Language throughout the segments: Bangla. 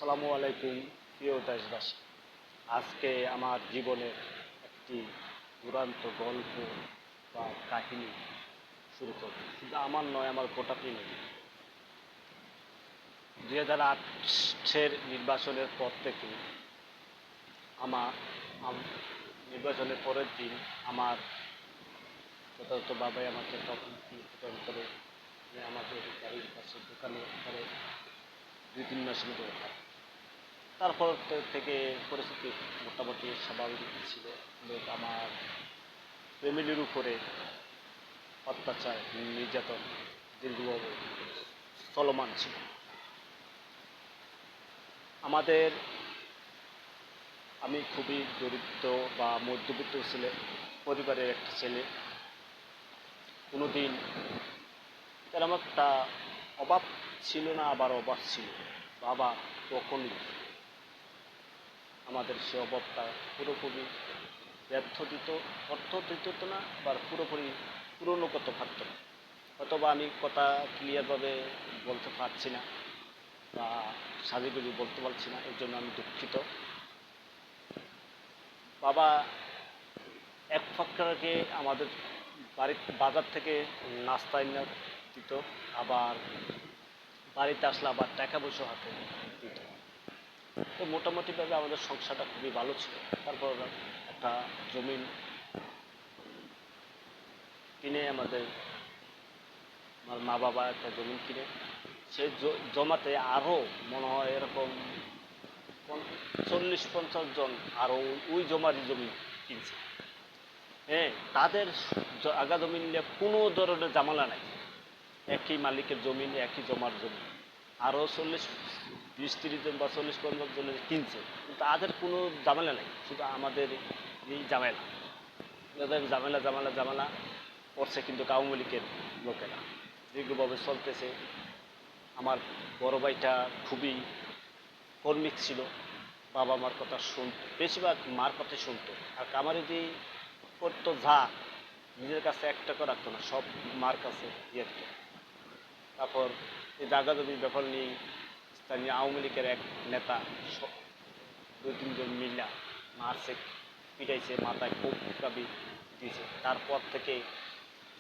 আসসালামু আলাইকুম প্রিয় দেশবাসী। আজকে আমার জীবনের একটি দুরান্ত গল্প বা কাহিনী শুরু করব। শুধু আমার নয়, আমার গোটা পৃথিবী। 2008-এর নির্বাচনের পর থেকে আমার নির্বাচনের পরের দিন আমার যথাযথ বাবাই আমাকে তখন প্রদান করে আমাদের বাড়ির পাশে দোকানে করে 2-3 মাস মতো থাকে। তারপর থেকে পরিস্থিতি মোটামুটি স্বাভাবিক ছিল। আমার ফ্যামিলির উপরে অত্যাচার নির্যাতন দীর্ঘভাবে চলমান ছিল। আমাদের আমি খুবই দরিদ্র বা মধ্যবিত্ত পরিবারের একটা ছেলে। কোনোদিন তেমন একটা অভাব ছিল না, আবার অভাব ছিল। বাবা কখনই আমাদের সে অভাবটা পুরোপুরি ব্যর্থ দিত, অর্থ দিত না, আবার পুরোপুরি পূরণও করতে পারত না। অথবা আমি কথা ক্লিয়ারভাবে বলতে পারছি না বা সাজিগুজি বলতে পারছি না, এর জন্য আমি দুঃখিত। বাবা এক ফক্করকে আমাদের বাড়ির বাজার থেকে নাস্তা এনে দিত, আবার বাড়িতে আসলে আবার টাকা পয়সা হাতে দিত। তো মোটামুটিভাবে আমাদের সংসারটা খুবই ভালো ছিল। তারপর একটা জমি কিনে আমার মা বাবা একটা জমি কিনে সেই জমাতে আরও মনে হয় এরকম 40-50 জন আরও ওই জমারই জমি কিনছে। হ্যাঁ, তাদের আগা জমি নিয়ে কোনো ধরনের ঝামেলা নাই। একই মালিকের জমি, একই জমার জমি আরও 40-20-30 জন বা 40-50 জনের কিনছে, কিন্তু তাদের কোনো ঝামেলা নাই। শুধু আমাদের এই ঝামেলা, ঝামেলা ঝামেলা ঝামেলা করছে কিন্তু আওয়ামী লীগের লোকেরা দীর্ঘভাবে চলতেছে। আমার বড় ভাইটা খুবই কর্মিক ছিল, বাবা মার কথা বেশিরভাগ মার কথাই শুনতো। আর আমার যে করতো যা নিজের কাছে এক টাকা রাখতো না, সব মার কাছে দিয়ে দিত। তারপর এই জায়গা জমির ব্যাপার নিয়ে স্থানীয় আওয়ামী লীগের এক নেতা 2-3 জন মিলা মারছে, পিটাইছে, মাথায় খুব কাবি দিয়েছে। তারপর থেকে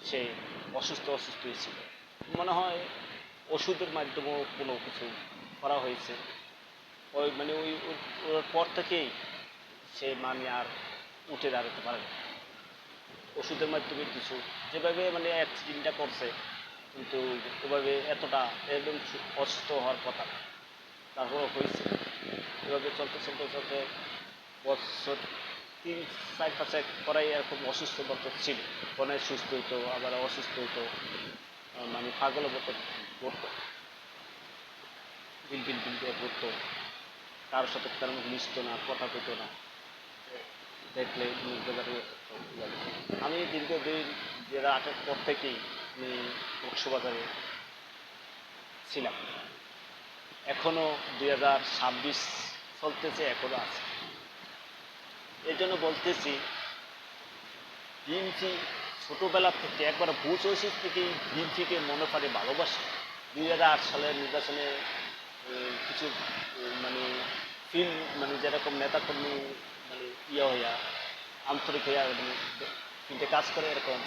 সে অসুস্থ হয়েছিল। মনে হয় ওষুধের মাধ্যমেও কোনো কিছু করা হয়েছে। ওর পর থেকেই সে আর উঠে দাঁড়াতে পারে না। ওষুধের মাধ্যমে কিছু যেভাবে অ্যাক্সিডেন্টটা করছে, কিন্তু ওভাবে এতটা একদম অসুস্থ হওয়ার কথা না, তারপরও হয়েছে। এভাবে চলতে চলতে চলতে বছর 3-4-5 পরেই এরকম অসুস্থ মতো ছিল। কোনে সুস্থ হইতো, আবার অসুস্থ হইতো, পাগলের মতো ঘুরতো, দিন করে ঘুরতো। কারোর সাথে তেমন মিশতো না, কথা কইতো না, দেখলে আমি দীর্ঘদিন 2008-এর পর থেকেই আমি কক্সবাজারে ছিলাম। এখনও 2026 চলতেছে, এখনও আছে। এই জন্য বলতেছি, বিএনপি ছোটোবেলা থেকে একবার বুঝ ওষুধ থেকেই বিএনপিকে মনে করে ভালোবাসে। 2008 সালের নির্বাচনে কিছু ফিল যেরকম নেতাকর্মী ইয়ে হইয়া আন্তরিক হইয়া কিন্তু কাজ করে, এরকম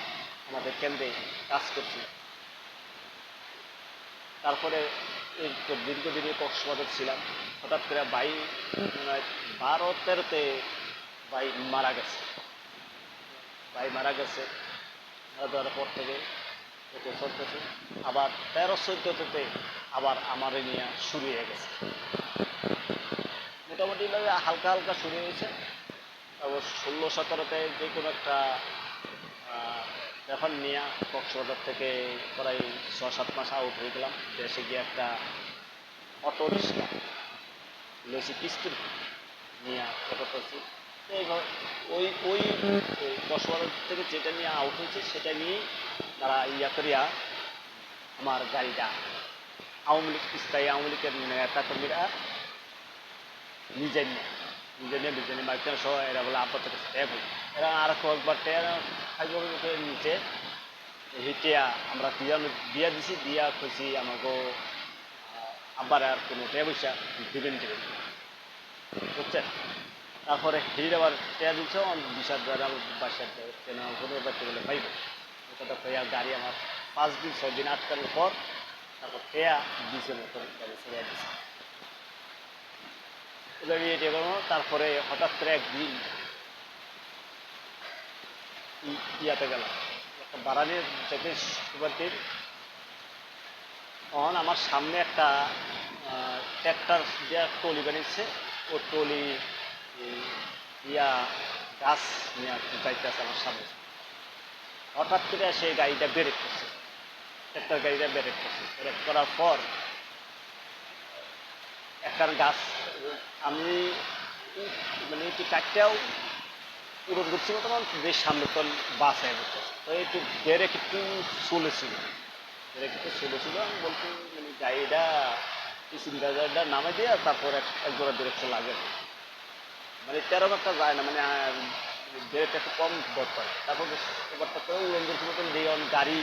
আমাদের কেন্দ্রে কাজ করছি। তারপরে দীর্ঘদিনে কক্সবাজার ছিলাম। হঠাৎ করে 12-13-তে ভাই মারা গেছে। মারা যাওয়ার পর থেকে চলতেছে। আবার 13-14-তে আবার আমারে নিয়ে শুরু হয়ে গেছে। মোটামুটিভাবে হালকা হালকা শুরু হয়েছে। তারপর 16-17-তে যে কোনো একটা ব্যাপার নিয়ে কক্সবাজার থেকে প্রায় 6-7 মাস আউট হয়ে গেলাম। দেশে গিয়ে একটা অটো রিক্সা লইছি, কিস্তির নিয়ে অটো করছি। ওই ওই কক্সবাজার থেকে যেটা নিয়ে আউট হয়েছে সেটা নিয়েই তারা করিয়া আমার গাড়িটা আওয়ামী লীগ স্থায়ী আওয়ামী লীগের নেতা কর্মীরা নিজে নিয়ে মাইকের সহ এরা বলে আব্বা থেকে এরা আর কয়েকবার নিচে হিটিয়া আমরা দিয়া দিছি, দিয়া খুঁজি আমাকে আবার আর কোনো পয়সা দিবেন দিবেন না। বুঝছেন? তারপরে হির আবার টেয়া দিচ্ছে 20,000 আমার বাসার কেন কোনো বাড়তে গেলে পাইব কথা কইয়া গাড়ি আমার 5 দিন 6 দিন আটকানোর পর তারপর টেয়া দিছে মতো গাড়ি ছেড়ে দিছে এবার এটা করবো। তারপরে হঠাৎ করে একদিন ইয়াতে গেলাম একটা বাড়ানির থেকে শুক্রবার দিন তখন আমার সামনে একটা ট্র্যাক্টর দেওয়া টলি বানিয়েছে ও টলি ইয়া গাছ নিয়ে যাইতেছে আমার সামনে হঠাৎ করে সেই গাড়িটা ব্রেক করছে ট্র্যাক্টর গাড়িটা ব্রেক করছে ব্রেক করার পর একটা গাছ আমি মানে একটু চারটাও উড়ন করছিল তখন বেশ সামনে তো বাস হয়ে যেত তো একটু ব্রেক একটু চলেছিল ব্রেক একটু চলেছিল আমি বলছি মানে গাড়িটা প্যাসেঞ্জারটা নামে দিয়ে তারপর একজোড়া ব্রেকটা লাগে মানে তেরো একটা যায় না মানে ব্রেকটা একটু কম দরকার তারপর এবারটা করে উড়ন করছিল মতন দিয়ে গাড়ি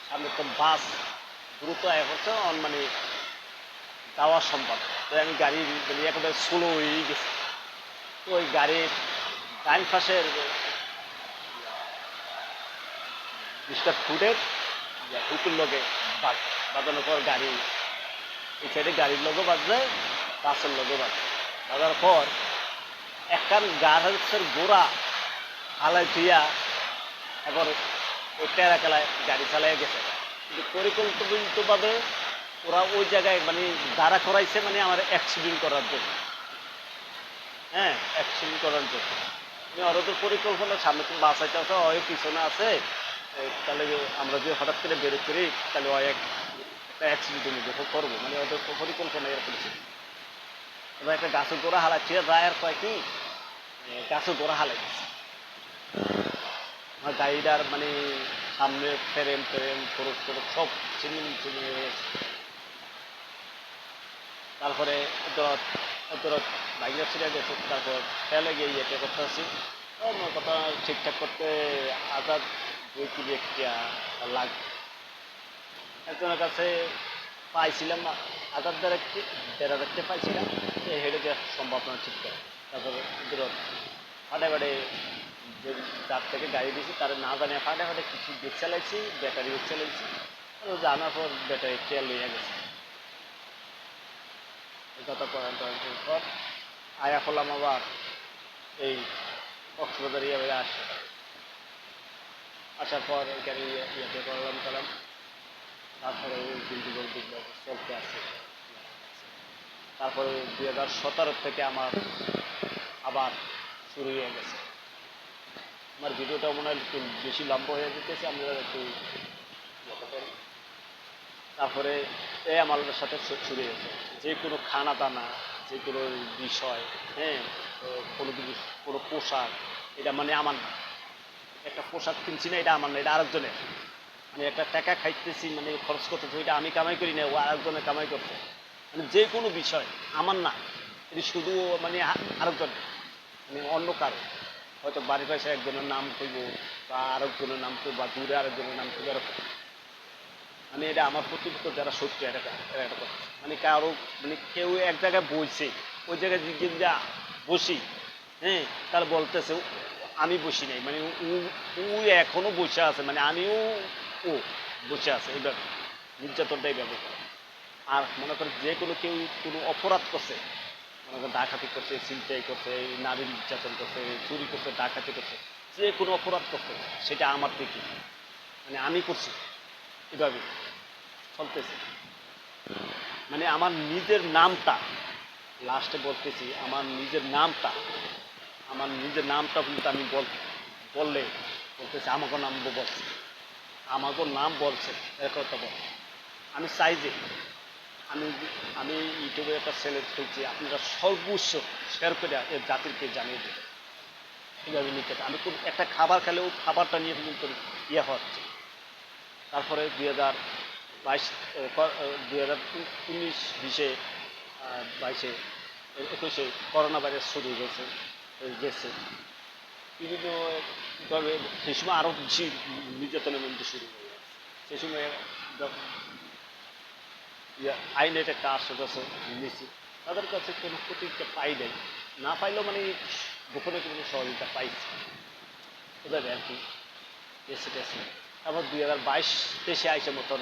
সামনে তো বাস দ্রুত হচ্ছে মানে যাওয়া সম্ভব তাই আমি গাড়ি মানে একেবারে স্লো হয়েই গেছি তো ওই গাড়ির ডাইন পাশের মিস্টার ফুডের হুকুর লগে বাজানোর পর গাড়ি এই সাইডে গাড়ির লোকও বাজবে বাসের লোকও বাজবে বাজার পর একখান গাছের গোড়া হালাই থুইয়া এবার ওই টেরা খেলায় গাড়ি চালাই গেছে কিন্তু পরিকল্পিতভাবে ওরা ওই জায়গায় মানে দাঁড়া করাইছে মানে আমার অ্যাক্সিডেন্ট করার জন্য হ্যাঁ অ্যাক্সিডেন্ট করার জন্য আমি ওরা তো পরিকল্পনা সামনে তুমি বাসাইতে আছে ওই পিছনে আছে তাহলে আমরা যদি হঠাৎ করে বেরো করি তাহলে ওই একটা অ্যাক্সিডেন্টের মধ্যে করবো মানে ওদের পরিকল্পনা এরকম ছিল এবার একটা গাছের গোড়া হালাচ্ছে রায়ের কয় কি গাছের গোড়া হালাই দিচ্ছে আমার গাড়িটার মানে সামনে ফ্রেম ফরক সব চিনি হয়ে গেছে তারপরে বাইক ছিঁড়ে গেছে তারপর ফেলে গিয়ে ইয়েতে করতে আসি আমার কথা ঠিকঠাক করতে আজাদ 2 কিলো একটা লাগবে একজনের কাছে পাইছিলাম আজাদ দেড়া রাখতে পাইছিলাম হেঁটে দেওয়ার সম্ভাবনা ঠিক করে তারপরে ফাটে ফাটে যে যার থেকে গাড়ি দিয়েছি তারা না জানিয়ে ফাটে ফাটে কিছু বেগ চালাইছি ব্যাটারি বেগ চালাইছি জানার পর ব্যাটারি তেল লইয়া গেছে যত পর আয়া করলাম আবার এই কক্সবাজার ইয়ে আসার পর এখানে ইয়েতে করলাম তারপরে ওই দিল্লি চলতে আসছে তারপরে 2017 থেকে আমার আবার শুরু হয়ে গেছে আমার ভিডিওটা মনে হয় একটু বেশি লম্বা হয়ে যেতেছে আমরা একটু তারপরে এই আমার সাথে শুরু হয়েছে যে কোনো খানা দানা যে কোনো বিষয় হ্যাঁ কোনো কিছু কোনো পোশাক এটা মানে আমার না একটা পোশাক কিনছি না এটা আমার না এটা আরেকজনের মানে একটা টাকা খাইতেছি মানে খরচ করতেছি ওইটা আমি কামাই করি না ও আরেকজনের কামাই করতে মানে যে কোনো বিষয় আমার না এটি শুধু মানে আরেকজন মানে অন্য কারো হয়তো বাড়ির পাশে একজনের নাম কইব বা আরেকজনের নাম কইব বা দূরে আরেকজনের নাম কইব এরকম মানে এটা আমার প্রতিপক্ষ যারা সত্যি এটা কথা মানে কারো মানে কেউ এক জায়গায় বসে ওই জায়গায় যা বসি হ্যাঁ তার বলতেছে আমি বসি নাই মানে ও এখনো বসে আছে মানে আমিও ও বসে আছে এইভাবে নির্যাতনটা এইভাবে করে আর মনে করেন যে কোনো কেউ কোনো অপরাধ করছে মনে করেন ডাকাতি করছে ছিনতাই করছে নারী নির্যাতন করছে চুরি করছে ডাকাতি করছে যে কোনো অপরাধ করছে সেটা আমার থেকে মানে আমি করছি এভাবে চলতেছে মানে আমার নিজের নামটা লাস্টে বলতেছি আমার নিজের নামটা কিন্তু আমি বললে বলতেছি আমাকে নাম বলছে আমাকে নাম বলছে এর কথা বল আমি চাই যে আমি ইউটিউবে একটা চ্যানেল খুলছি আপনারা সর্বোচ্চ শেয়ার করে এর জাতিকে জানিয়ে দেবেন কীভাবে নিতে আমি কোন একটা খাবার খেলেও খাবারটা নিয়ে কিন্তু ইয়ে হচ্ছে তারপরে 2019 20 21 করোনা ভাইরাস শুরু গেছে বিভিন্নভাবে সেই সময় আরও বেশি নির্যাতনের মধ্যে শুরু হয়ে গেছে সেই সময় আইনের একটা আশ্বাস নিয়েছি, তাদের কাছে কোনো প্রতিক্রিয়া পাই নাই, না পাইলেও মানে গোপনে কোনো সহযোগিতা পাইছি ওদের আর কি, এসে টেসে। তারপর 2022-23 আইসে মতন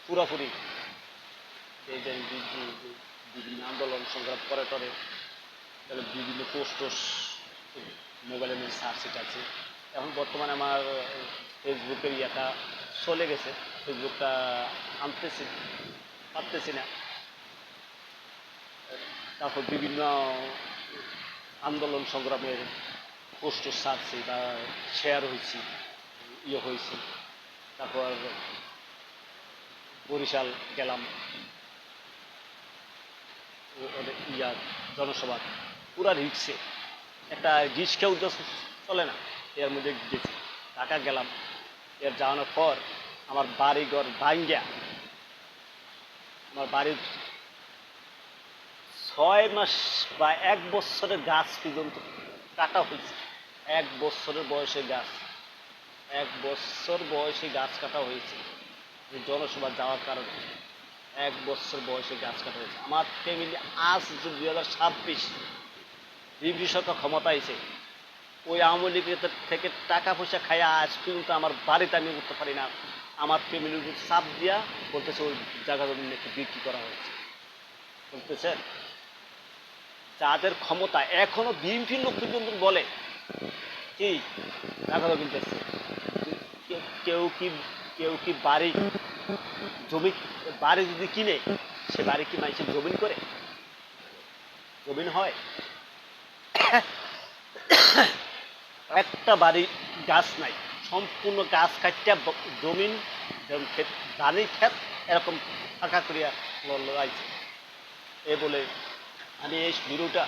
পুরাপুরি এই যে বিভিন্ন আন্দোলন সংগ্রাম করে টরে, তাহলে বিভিন্ন পোস্ট টোস্ট মোবাইলের মধ্যে সার্চ আছে। এখন বর্তমানে আমার ফেসবুকের ইয়েটা চলে গেছে, ফেসবুকটা আনতেছি পারতেছি না। তারপর বিভিন্ন আন্দোলন সংগ্রামের পোস্ট ছাড়ছি বা শেয়ার হয়েছি, হয়েছি। তারপর বরিশাল গেলাম, জনসভা পুরা রিক্সে, একটা রিক্সাও চলে না, এর মধ্যে গেছি। ঢাকা গেলাম, এর যাওয়ানোর পর আমার বাড়িঘর ভাঙ্গিয়া, আমার বাড়ির 6 মাস বা 1 বছরের গাছ পর্যন্ত কাটা হয়েছে। 1 বছরের বয়সে গাছ, 1 বছর বয়সে গাছ কাটা হয়েছে জনসভা যাওয়ার কারণে। 1 বছর বয়সে গাছ কাটা হয়েছে। আমার ফ্যামিলি আজ 2026 বিএনপি সরকার ক্ষমতা আইছে, ওই আওয়ামী লীগের থেকে টাকা পয়সা খাইয়া আজ কিন্তু আমার বাড়িতে আমি উঠতে পারি না। আমার ফ্যামিলির উপর চাপ দিয়া বলতেছে ওই জায়গা জমি একটু বিক্রি করা হয়েছে, বলতেছে। যাদের ক্ষমতা, এখনো বিএনপির লোক পর্যন্ত বলে কি টাকা কিনতেছে, কেউ কি বাড়ি জমি, বাড়ি যদি কিনে সে বাড়ি কি মানুষের জমিন করে, জমিন হয়? একটা বাড়ি গাছ নাই, সম্পূর্ণ গাছ কাটিয়া জমিন ধানের ক্ষেত এরকম ফাঁকা করিয়া লাইছে। এ বলে আমি এই ভিডিওটা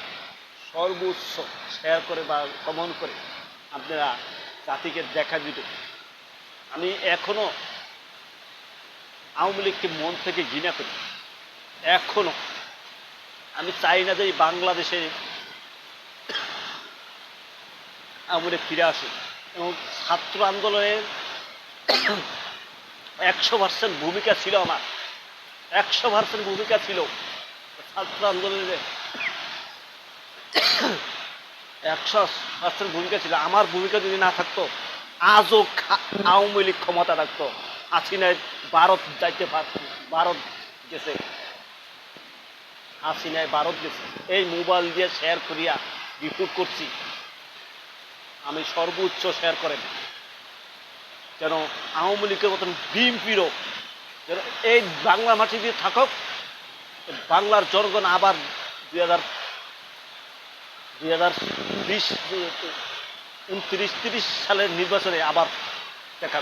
সর্বোচ্চ শেয়ার করে বা কমেন্ট করে আপনারা জাতিকে দেখা দিতে। আমি এখনো আওয়ামী লীগকে মন থেকে ঘৃণা করি, এখনো আমি চাই না যে বাংলাদেশে আওয়ামী লীগ ফিরে আসুক। এবং ছাত্র আন্দোলনের 100% ভূমিকা ছিল আমার, 100% ভূমিকা ছিল ছাত্র আন্দোলনের, 100% ভূমিকা ছিল। আমার ভূমিকা যদি না থাকতো আজও আওয়ামী লীগ ক্ষমতা রাখতো। হাসিনায় ভারত যাইতে পারত, ভারত গেছে, হাসিনায় ভারত গেছে। এই মোবাইল দিয়ে শেয়ার করিয়া রিপোর্ট করছি, আমি সর্বোচ্চ শেয়ার করেন যেন আওয়ামী লীগের মতন বিএনপিরও যেন এই বাংলা মাটি দিয়ে থাকুক। বাংলার জনগণ আবার 2020-29-30 সালের নির্বাচনে আবার দেখা